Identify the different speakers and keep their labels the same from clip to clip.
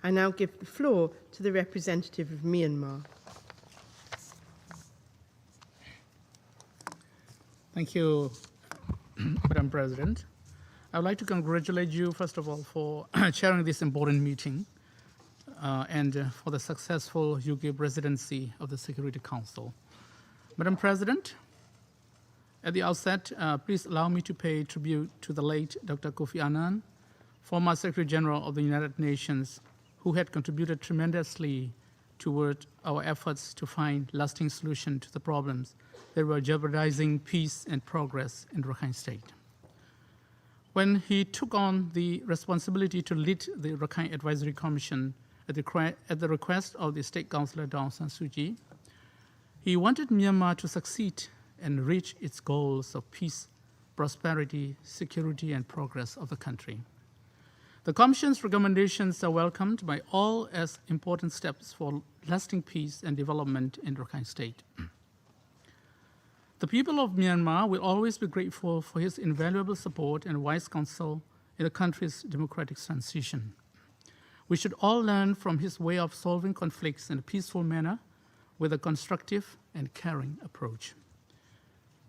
Speaker 1: I now give the floor to the representative of Myanmar.
Speaker 2: Thank you, Madam President. I would like to congratulate you, first of all, for chairing this important meeting and for the successful UK presidency of the Security Council. Madam President, at the outset, please allow me to pay tribute to the late Dr. Kofi Annan, former Secretary General of the United Nations, who had contributed tremendously toward our efforts to find lasting solutions to the problems that were jeopardizing peace and progress in Rakhine State. When he took on the responsibility to lead the Rakhine Advisory Commission at the request of the State Councillor Daw San Suu Kyi, he wanted Myanmar to succeed and reach its goals of peace, prosperity, security, and progress of the country. The Commission's recommendations are welcomed by all as important steps for lasting peace and development in Rakhine State. The people of Myanmar will always be grateful for his invaluable support and wise counsel in the country's democratic transition. We should all learn from his way of solving conflicts in a peaceful manner with a constructive and caring approach.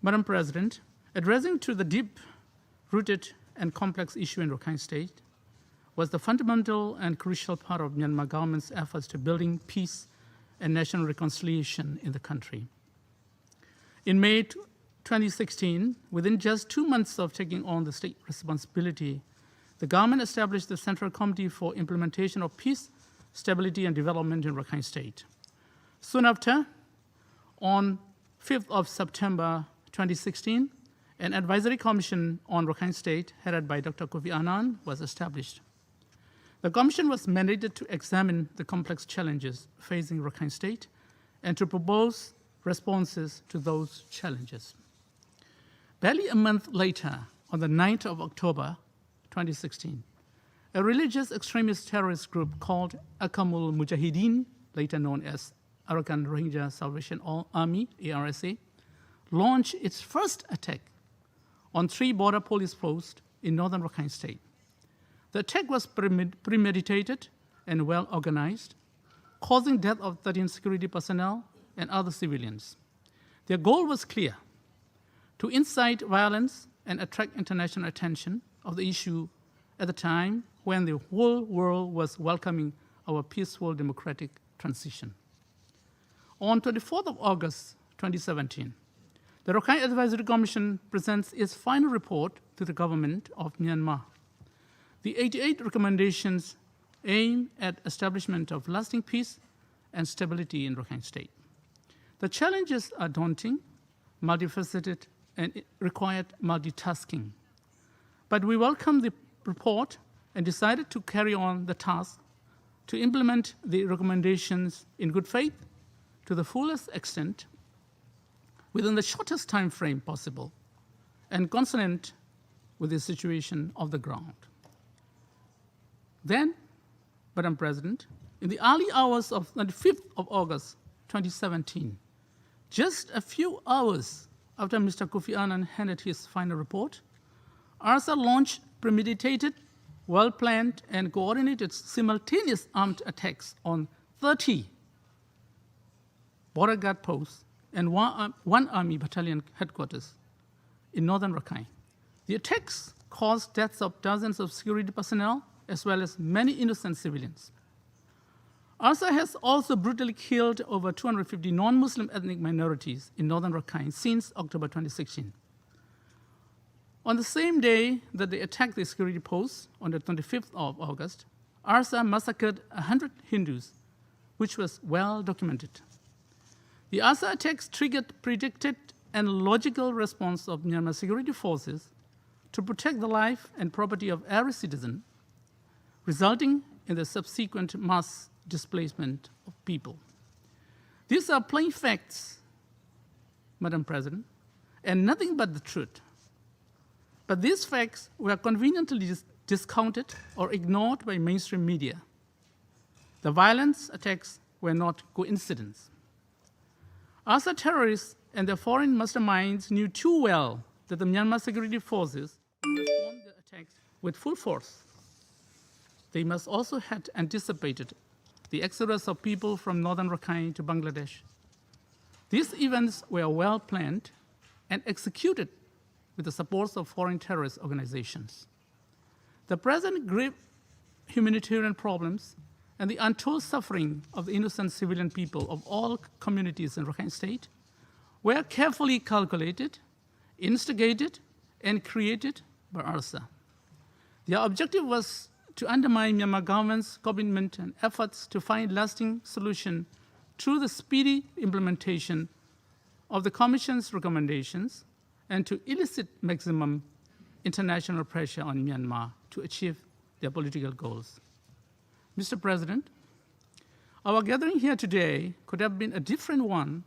Speaker 2: Madam President, addressing to the deep-rooted and complex issue in Rakhine State was the fundamental and crucial part of Myanmar government's efforts to building peace and national reconciliation in the country. In May 2016, within just 2 months of taking on the state responsibility, the government established the Central Committee for Implementation of Peace, Stability and Development in Rakhine State. Soon after, on 5th of September 2016, an advisory commission on Rakhine State, headed by Dr. Kofi Annan, was established. The commission was mandated to examine the complex challenges facing Rakhine State and to propose responses to those challenges. Barely a month later, on the 9th of October 2016, a religious extremist terrorist group called Akamul Mujahideen, later known as Arakan Rohingya Salvation Army, ARSA, launched its first attack on 3 border police posts in northern Rakhine State. The attack was premeditated and well organized, causing death of 13 security personnel and other civilians. Their goal was clear: to incite violence and attract international attention of the issue at the time when the whole world was welcoming our peaceful democratic transition. On 24th of August 2017, the Rakhine Advisory Commission presents its final report to the government of Myanmar. The 88 recommendations aim at establishment of lasting peace and stability in Rakhine State. The challenges are daunting, multifaceted, and required multitasking. But we welcome the report and decided to carry on the task to implement the recommendations in good faith to the fullest extent within the shortest time frame possible and consonant with the situation of the ground. Then, Madam President, in the early hours of the 5th of August 2017, just a few hours after Mr. Kofi Annan handed his final report, ARSA launched premeditated, well-planned, and coordinated simultaneous armed attacks on 30 border guard posts and one army battalion headquarters in northern Rakhine. The attacks caused deaths of dozens of security personnel as well as many innocent civilians. ARSA has also brutally killed over 250 non-Muslim ethnic minorities in northern Rakhine since October 2016. On the same day that they attacked the security posts, on the 25th of August, ARSA massacred 100 Hindus, which was well documented. The ARSA attacks triggered predicted and logical response of Myanmar security forces to protect the life and property of every citizen, resulting in the subsequent mass displacement of people. These are plain facts, Madam President, and nothing but the truth. But these facts were conveniently discounted or ignored by mainstream media. The violence attacks were not coincidence. ARSA terrorists and their foreign masterminds knew too well that the Myanmar security forces would respond to the attacks with full force. they must also have anticipated the exodus of people from northern Rakhine to Bangladesh. These events were well planned and executed with the support of foreign terrorist organizations. The present grave humanitarian problems and the untold suffering of the innocent civilian people of all communities in Rakhine State were carefully calculated, instigated, and created by ARSA. Their objective was to undermine Myanmar government's commitment and efforts to find lasting solution through the speedy implementation of the Commission's recommendations and to elicit maximum international pressure on Myanmar to achieve their political goals. Mr. President, our gathering here today could have been a different one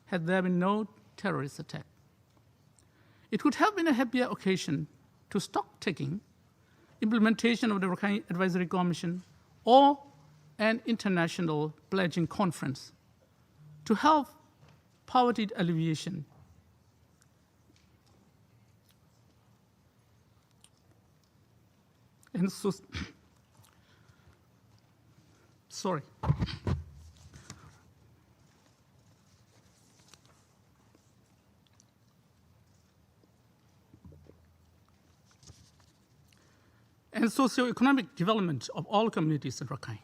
Speaker 2: had there been no terrorist attack. It could have been a happier occasion to stock-taking, implementation of the Rakhine Advisory Commission, or an international pledging conference to help poverty alleviation. And so, sorry. And socio-economic development of all communities in Rakhine.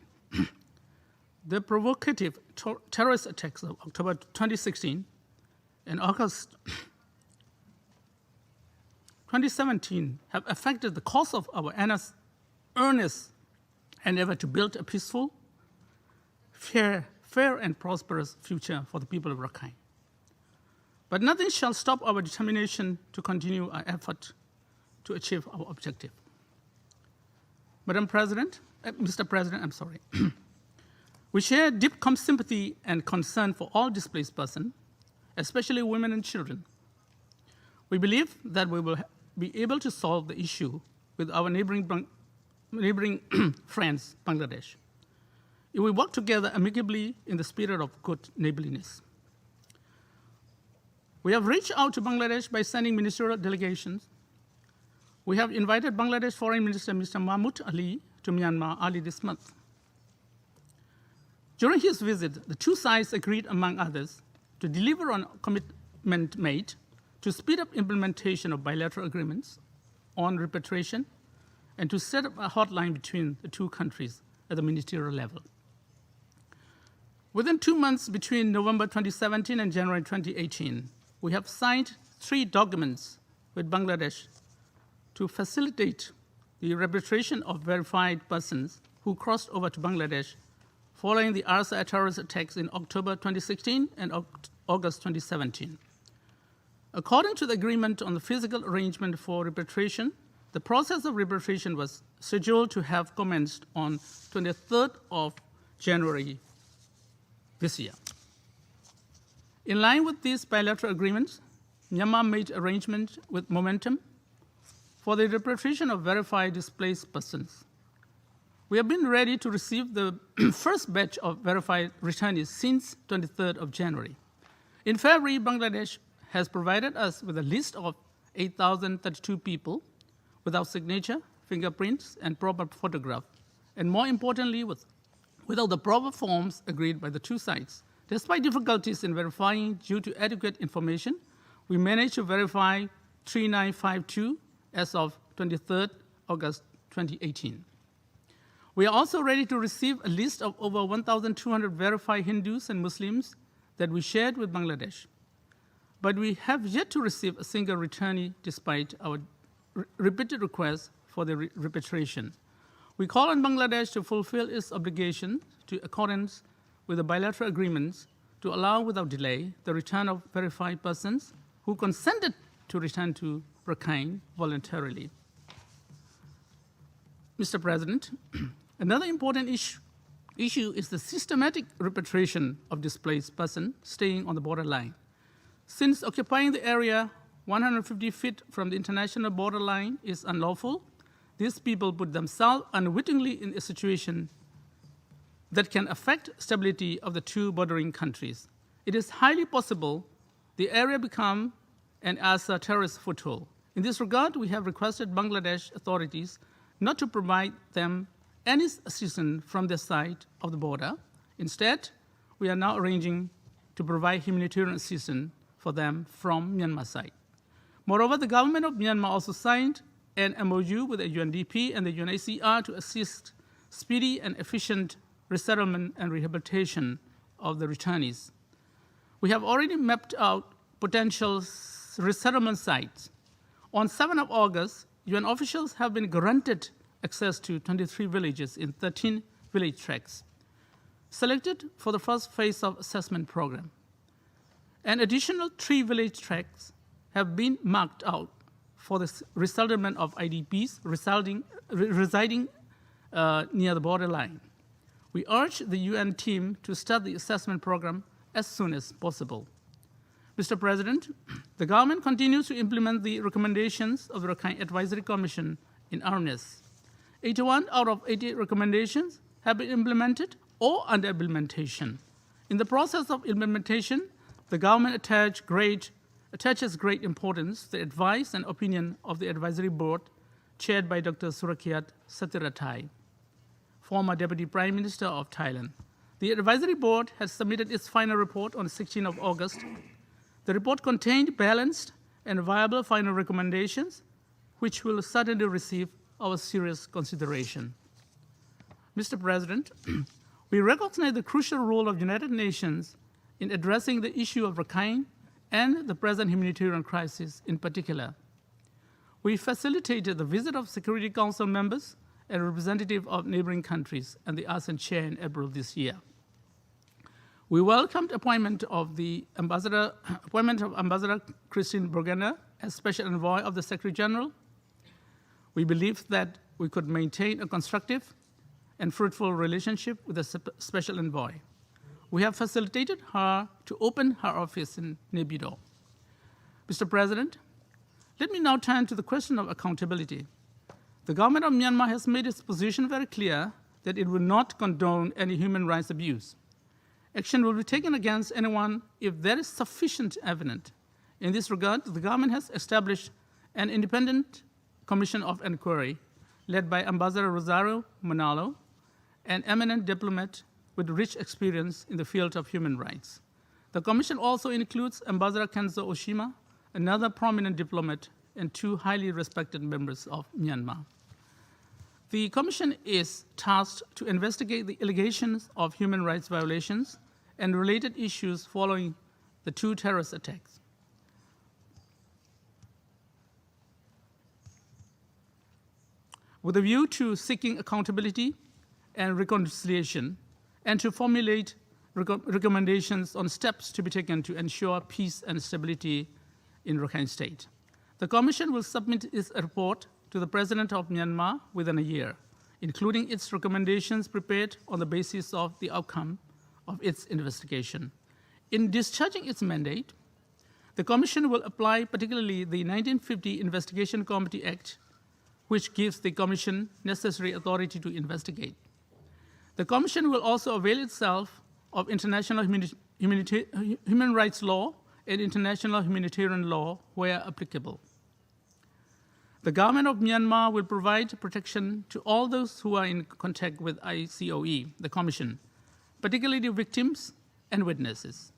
Speaker 2: The provocative terrorist attacks of October 2016 and August 2017 have affected the course of our earnest endeavor to build a peaceful, fair and prosperous future for the people of Rakhine. But nothing shall stop our determination to continue our effort to achieve our objective. Mr. President, I'm sorry. We share deep sympathy and concern for all displaced persons, especially women and children. We believe that we will be able to solve the issue with our neighboring friends, Bangladesh, if we work together amicably in the spirit of good neighborliness. We have reached out to Bangladesh by sending ministerial delegations. We have invited Bangladesh Foreign Minister Mr. Mahmood Ali to Myanmar early this month. During his visit, the two sides agreed, among others, to deliver on a commitment made to speed up implementation of bilateral agreements on repatriation and to set up a hotline between the two countries at the ministerial level. Within 2 months between November 2017 and January 2018, we have signed 3 documents with Bangladesh to facilitate the repatriation of verified persons who crossed over to Bangladesh following the ARSA terrorist attacks in October 2016 and August 2017. According to the agreement on the physical arrangement for repatriation, the process of repatriation was scheduled to have commenced on 23rd of January this year. In line with these bilateral agreements, Myanmar made arrangements with Momentum for the repatriation of verified displaced persons. We have been ready to receive the first batch of verified returnees since 23rd of January. In February, Bangladesh has provided us with a list of 8,032 people without signature, fingerprints, and proper photograph, and more importantly, without the proper forms agreed by the two sides. Despite difficulties in verifying due to adequate information, we managed to verify 3952 as of 23rd August 2018. We are also ready to receive a list of over 1,200 verified Hindus and Muslims that we shared with Bangladesh. But we have yet to receive a single returnee despite our repeated requests for the repatriation. We call on Bangladesh to fulfill its obligation to accordance with the bilateral agreements to allow without delay the return of verified persons who consented to return to Rakhine voluntarily. Mr. President, another important issue is the systematic repatriation of displaced persons staying on the borderline. Since occupying the area 150 feet from the international borderline is unlawful, these people put themselves unwittingly in a situation that can affect stability of the two bordering countries. It is highly possible the area become an ARSA terrorist foothold. In this regard, we have requested Bangladesh authorities not to provide them any assistance from the side of the border. Instead, we are now arranging to provide humanitarian assistance for them from Myanmar side. Moreover, the government of Myanmar also signed an MOU with the UNDP and the UNHCR to assist speedy and efficient resettlement and rehabilitation of the returnees. We have already mapped out potential resettlement sites. On 7th of August, UN officials have been granted access to 23 villages in 13 village tracts, selected for the first phase of assessment program. An additional 3 village tracts have been marked out for the resettlement of IDPs residing near the borderline. We urge the UN team to start the assessment program as soon as possible. Mr. President, the government continues to implement the recommendations of the Rakhine Advisory Commission in earnest. 81 out of 80 recommendations have been implemented or under implementation. In the process of implementation, the government attaches great importance to the advice and opinion of the advisory board chaired by Dr. Surakiart Sathirathai, former Deputy Prime Minister of Thailand. The advisory board has submitted its final report on 16th of August. The report contained balanced and viable final recommendations, which will certainly receive our serious consideration. Mr. President, we recognize the crucial role of United Nations in addressing the issue of Rakhine and the present humanitarian crisis in particular. We facilitated the visit of Security Council members and representatives of neighboring countries and the ASEAN chair in April this year. We welcomed appointment of Ambassador Christine Burgener as Special Envoy of the Secretary General. We believe that we could maintain a constructive and fruitful relationship with the Special Envoy. We have facilitated her to open her office in Naypyidaw. Mr. President, let me now turn to the question of accountability. The government of Myanmar has made its position very clear that it will not condone any human rights abuse. Action will be taken against anyone if there is sufficient evidence. In this regard, the government has established an independent commission of inquiry led by Ambassador Rosario Manalo, an eminent diplomat with rich experience in the field of human rights. The commission also includes Ambassador Kenzo Oshima, another prominent diplomat, and 2 highly respected members of Myanmar. The commission is tasked to investigate the allegations of human rights violations and related issues following the 2 terrorist attacks. With a view to seeking accountability and reconciliation, and to formulate recommendations on steps to be taken to ensure peace and stability in Rakhine State. The Commission will submit its report to the President of Myanmar within a year, including its recommendations prepared on the basis of the outcome of its investigation. In discharging its mandate, the Commission will apply particularly the 1950 Investigation Committee Act, which gives the Commission necessary authority to investigate. The Commission will also avail itself of international human rights law and international humanitarian law where applicable. The government of Myanmar will provide protection to all those who are in contact with ICOE, the Commission, particularly victims and witnesses.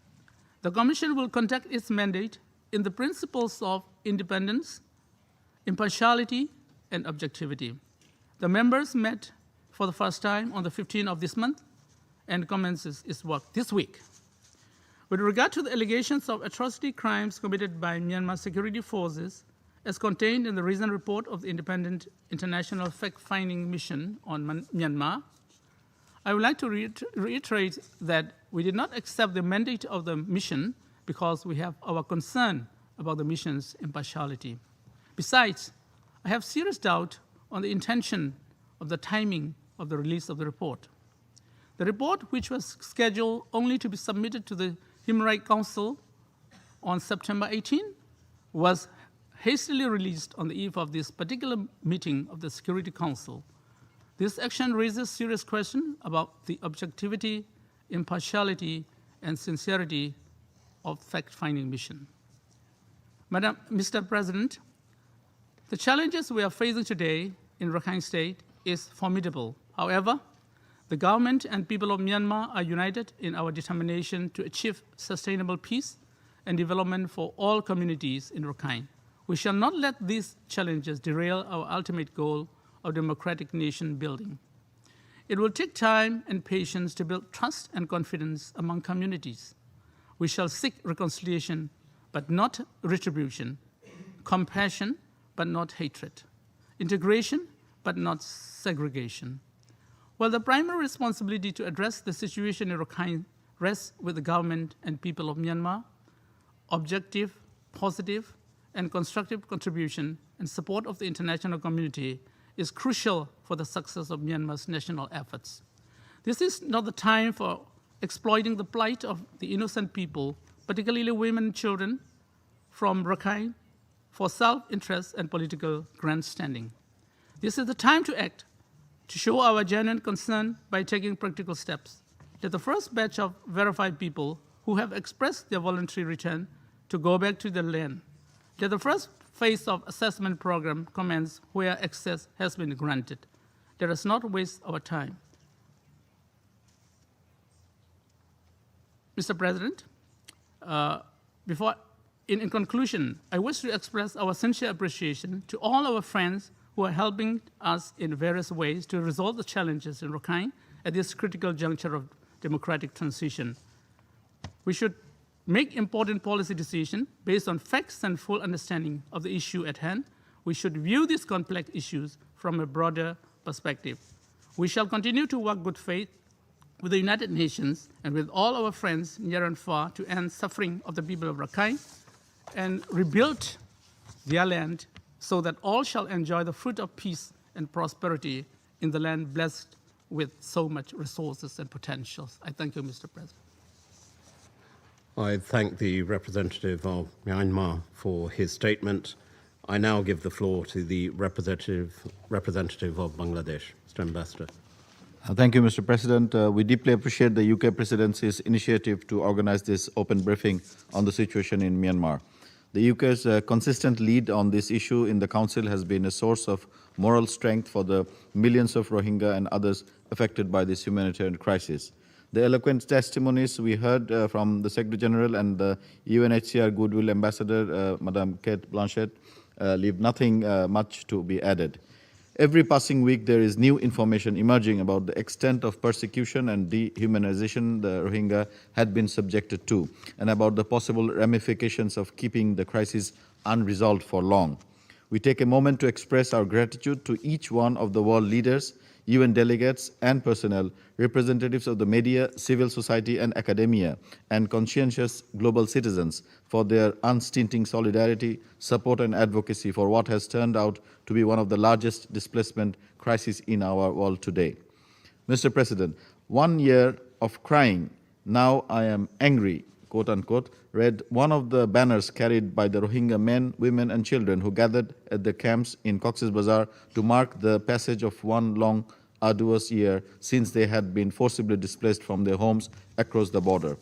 Speaker 2: The Commission will conduct its mandate in the principles of independence, impartiality, and objectivity. The members met for the first time on the 15th of this month and commences its work this week. With regard to the allegations of atrocity crimes committed by Myanmar security forces, as contained in the recent report of the Independent International Fact-Finding Mission on Myanmar, I would like to reiterate that we did not accept the mandate of the mission because we have our concern about the mission's impartiality. Besides, I have serious doubt on the intention of the timing of the release of the report. The report, which was scheduled only to be submitted to the Human Rights Council on September 18, was hastily released on the eve of this particular meeting of the Security Council. This action raises serious questions about the objectivity, impartiality, and sincerity of fact-finding mission. Mr. President, the challenges we are facing today in Rakhine State is formidable However, the government and people of Myanmar are united in our determination to achieve sustainable peace and development for all communities in Rakhine. We shall not let these challenges derail our ultimate goal of democratic nation building. It will take time and patience to build trust and confidence among communities. We shall seek reconciliation, but not retribution, compassion, but not hatred, integration, but not segregation. While the primary responsibility to address the situation in Rakhine rests with the government and people of Myanmar, objective, positive, and constructive contribution and support of the international community is crucial for the success of Myanmar's national efforts. This is not the time for exploiting the plight of the innocent people, particularly women and children, from Rakhine for self-interest and political grandstanding. This is the time to act, to show our genuine concern by taking practical steps. Let the first batch of verified people who have expressed their voluntary return to go back to their land. Let the first phase of assessment program commence where access has been granted. Let us not waste our time. Mr. President, in conclusion, I wish to express our sincere appreciation to all our friends who are helping us in various ways to resolve the challenges in Rakhine at this critical juncture of democratic transition. We should make important policy decisions based on facts and full understanding of the issue at hand. We should view these complex issues from a broader perspective. We shall continue to work good faith with the United Nations and with all our friends near and far to end suffering of the people of Rakhine and rebuild their land so that all shall enjoy the fruit of peace and prosperity in the land blessed with so much resources and potentials. I thank you, Mr. President.
Speaker 3: I thank the representative of Myanmar for his statement. I now give the floor to the representative of Bangladesh, Mr. Ambassador.
Speaker 4: Thank you, Mr. President. We deeply appreciate the UK Presidency's initiative to organize this open briefing on the situation in Myanmar. The UK's consistent lead on this issue in the Council has been a source of moral strength for the millions of Rohingya and others affected by this humanitarian crisis. The eloquent testimonies we heard from the Secretary General and the UNHCR Goodwill Ambassador, Madame Kate Blanchett, leave nothing much to be added. Every passing week, there is new information emerging about the extent of persecution and dehumanization the Rohingya had been subjected to, and about the possible ramifications of keeping the crisis unresolved for long. We take a moment to express our gratitude to each one of the world leaders, UN delegates and personnel, representatives of the media, civil society and academia, and conscientious global citizens for their unstinting solidarity, support and advocacy for what has turned out to be one of the largest displacement crises in our world today. Mr. President, 1 year of crying, now I am angry, quote unquote, read one of the banners carried by the Rohingya men, women and children who gathered at the camps in Cox's Bazar to mark the passage of one long, arduous year since they had been forcibly displaced from their homes across the border.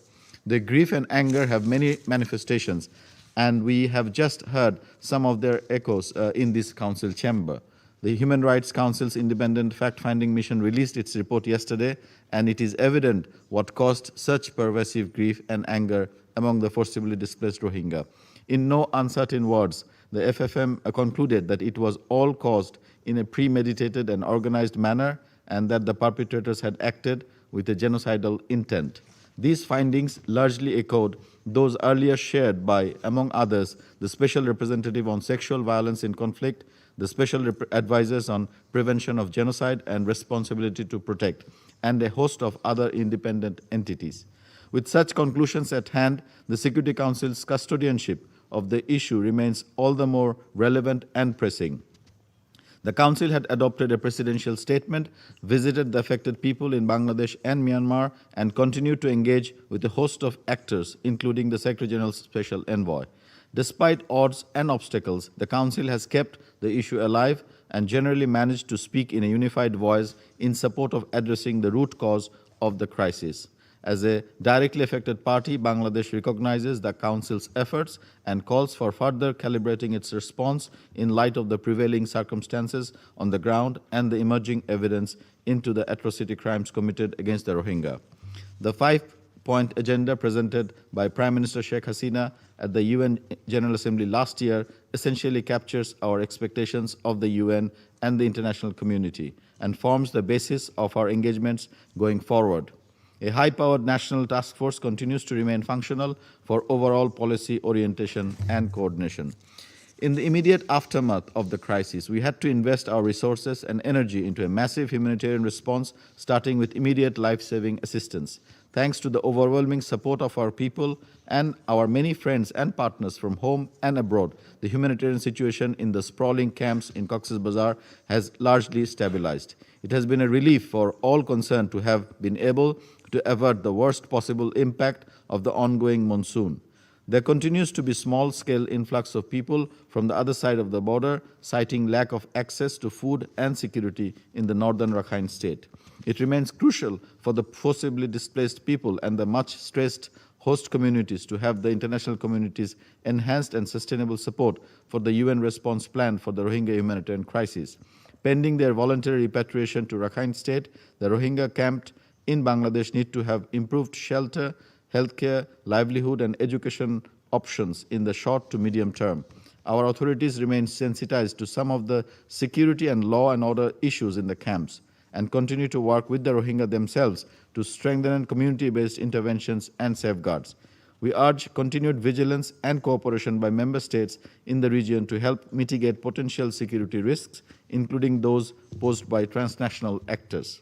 Speaker 4: Their grief and anger have many manifestations, and we have just heard some of their echoes in this council chamber. The Human Rights Council's independent fact-finding mission released its report yesterday, and it is evident what caused such pervasive grief and anger among the forcibly displaced Rohingya. In no uncertain words, the FFM concluded that it was all caused in a premeditated and organized manner, and that the perpetrators had acted with a genocidal intent. These findings largely echoed those earlier shared by, among others, the Special Representative on Sexual Violence in Conflict, the Special Advisors on Prevention of Genocide and Responsibility to Protect, and a host of other independent entities. With such conclusions at hand, the Security Council's custodianship of the issue remains all the more relevant and pressing. The Council had adopted a presidential statement, visited the affected people in Bangladesh and Myanmar, and continued to engage with a host of actors, including the Secretary General's Special Envoy. Despite odds and obstacles, the Council has kept the issue alive and generally managed to speak in a unified voice in support of addressing the root cause of the crisis. As a directly affected party, Bangladesh recognizes the Council's efforts and calls for further calibrating its response in light of the prevailing circumstances on the ground and the emerging evidence into the atrocity crimes committed against the Rohingya. The 5-point agenda presented by Prime Minister Sheikh Hasina at the UN General Assembly last year essentially captures our expectations of the UN and the international community and forms the basis of our engagements going forward. A high-powered national task force continues to remain functional for overall policy orientation and coordination. In the immediate aftermath of the crisis, we had to invest our resources and energy into a massive humanitarian response, starting with immediate life-saving assistance. Thanks to the overwhelming support of our people and our many friends and partners from home and abroad, the humanitarian situation in the sprawling camps in Cox's Bazar has largely stabilized. It has been a relief for all concerned to have been able to avert the worst possible impact of the ongoing monsoon. There continues to be small-scale influx of people from the other side of the border, citing lack of access to food and security in the northern Rakhine state. It remains crucial for the forcibly displaced people and the much-stressed host communities to have the international community's enhanced and sustainable support for the UN response plan for the Rohingya humanitarian crisis. Pending their voluntary repatriation to Rakhine state, the Rohingya camped in Bangladesh need to have improved shelter, healthcare, livelihood, and education options in the short to medium term. Our authorities remain sensitized to some of the security and law and order issues in the camps and continue to work with the Rohingya themselves to strengthen community-based interventions and safeguards. We urge continued vigilance and cooperation by member states in the region to help mitigate potential security risks, including those posed by transnational actors.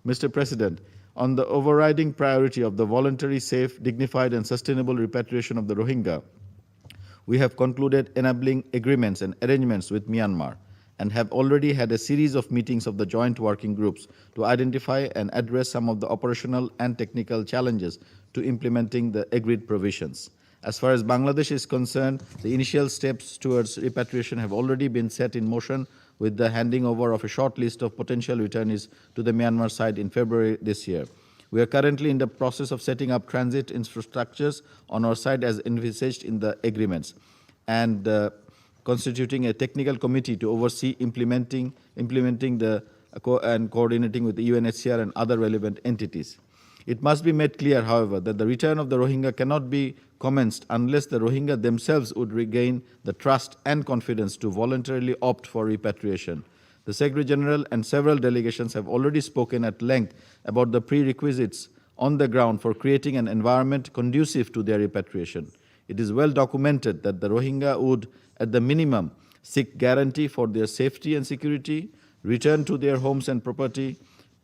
Speaker 4: Mr. President, on the overriding priority of the voluntary, safe, dignified, and sustainable repatriation of the Rohingya, we have concluded enabling agreements and arrangements with Myanmar and have already had a series of meetings of the joint working groups to identify and address some of the operational and technical challenges to implementing the agreed provisions. As far as Bangladesh is concerned, the initial steps towards repatriation have already been set in motion with the handing over of a short list of potential returnees to the Myanmar side in February this year. We are currently in the process of setting up transit infrastructures on our side as envisaged in the agreements and constituting a technical committee to oversee implementing and coordinating with the UNHCR and other relevant entities. It must be made clear, however, that the return of the Rohingya cannot be commenced unless the Rohingya themselves would regain the trust and confidence to voluntarily opt for repatriation. The Secretary General and several delegations have already spoken at length about the prerequisites on the ground for creating an environment conducive to their repatriation. It is well documented that the Rohingya would, at the minimum, seek guarantee for their safety and security, return to their homes and property,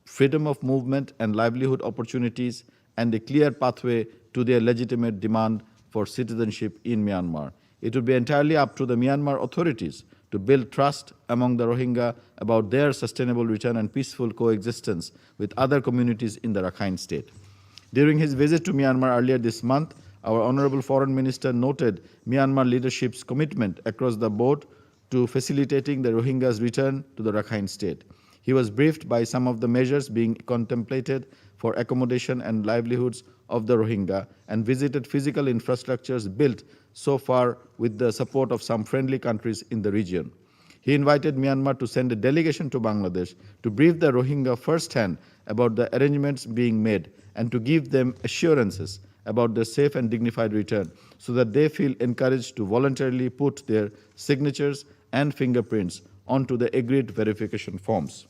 Speaker 4: freedom of movement and livelihood opportunities, and a clear pathway to their legitimate demand for citizenship in Myanmar. It would be entirely up to the Myanmar authorities to build trust among the Rohingya about their sustainable return and peaceful coexistence with other communities in the Rakhine state. During his visit to Myanmar earlier this month, our Honorable Foreign Minister noted Myanmar leadership's commitment across the board to facilitating the Rohingyas' return to the Rakhine state. He was briefed by some of the measures being contemplated for accommodation and livelihoods of the Rohingya and visited physical infrastructures built so far with the support of some friendly countries in the region. He invited Myanmar to send a delegation to Bangladesh to brief the Rohingya firsthand about the arrangements being made and to give them assurances about their safe and dignified return so that they feel encouraged to voluntarily put their signatures and fingerprints onto the agreed verification forms.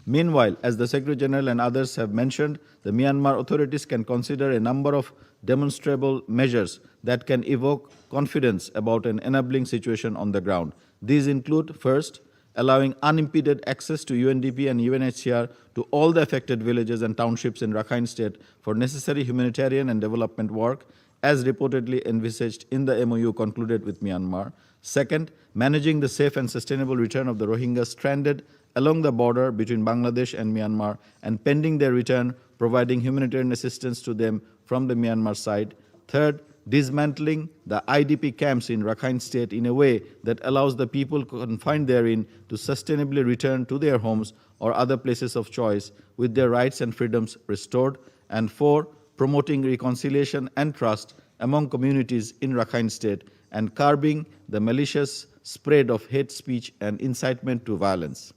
Speaker 4: Meanwhile, as the Secretary General and others have mentioned, the Myanmar authorities can consider a number of demonstrable measures that can evoke confidence about an enabling situation on the ground. These include, first, allowing unimpeded access to UNDP and UNHCR to all the affected villages and townships in Rakhine State for necessary humanitarian and development work, as reportedly envisaged in the MOU concluded with Myanmar. Second, managing the safe and sustainable return of the Rohingya stranded along the border between Bangladesh and Myanmar, and pending their return, providing humanitarian assistance to them from the Myanmar side. Third, dismantling the IDP camps in Rakhine State in a way that allows the people confined therein to sustainably return to their homes or other places of choice with their rights and freedoms restored. and 4, promoting reconciliation and trust among communities in Rakhine State and curbing the malicious spread of hate speech and incitement to violence.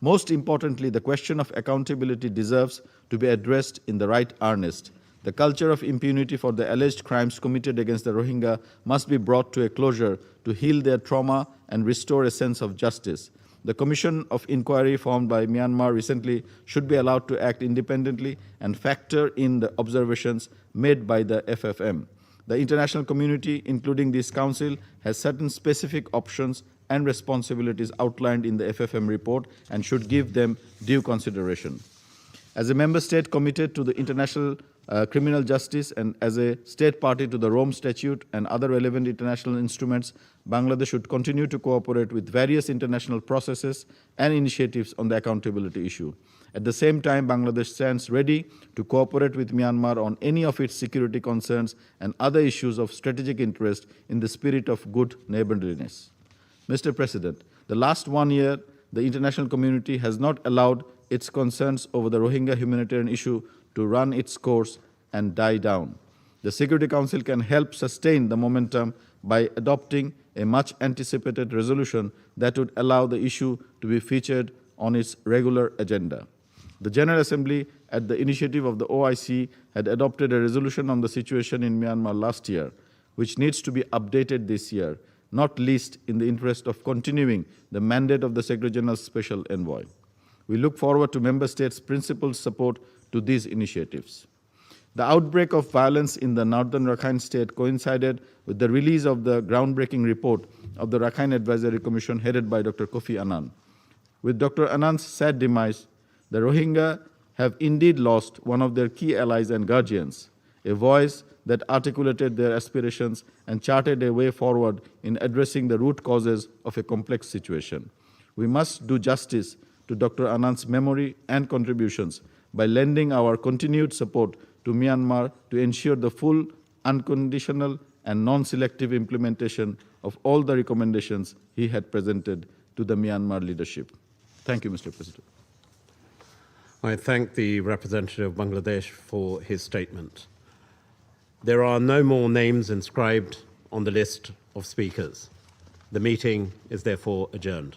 Speaker 4: Most importantly, the question of accountability deserves to be addressed in the right earnest. The culture of impunity for the alleged crimes committed against the Rohingya must be brought to a closure to heal their trauma and restore a sense of justice. The Commission of Inquiry formed by Myanmar recently should be allowed to act independently and factor in the observations made by the FFM. The international community, including this Council, has certain specific options and responsibilities outlined in the FFM report and should give them due consideration. As a member state committed to the international criminal justice and as a state party to the Rome Statute and other relevant international instruments, Bangladesh should continue to cooperate with various international processes and initiatives on the accountability issue. At the same time, Bangladesh stands ready to cooperate with Myanmar on any of its security concerns and other issues of strategic interest in the spirit of good neighborliness. Mr. President, the last 1 year, the international community has not allowed its concerns over the Rohingya humanitarian issue to run its course and die down. The Security Council can help sustain the momentum by adopting a much-anticipated resolution that would allow the issue to be featured on its regular agenda. The General Assembly, at the initiative of the OIC, had adopted a resolution on the situation in Myanmar last year, which needs to be updated this year, not least in the interest of continuing the mandate of the Secretary General's Special Envoy. We look forward to Member States' principled support to these initiatives. The outbreak of violence in the northern Rakhine State coincided with the release of the groundbreaking report of the Rakhine Advisory Commission headed by Dr. Kofi Annan. With Dr. Annan's sad demise, the Rohingya have indeed lost one of their key allies and guardians, a voice that articulated their aspirations and charted a way forward in addressing the root causes of a complex situation. We must do justice to Dr. Annan's memory and contributions by lending our continued support to Myanmar to ensure the full, unconditional, and non-selective implementation of all the recommendations he had presented to the Myanmar leadership. Thank you, Mr. President.
Speaker 3: I thank the representative of Bangladesh for his statement. There are no more names inscribed on the list of speakers. The meeting is therefore adjourned.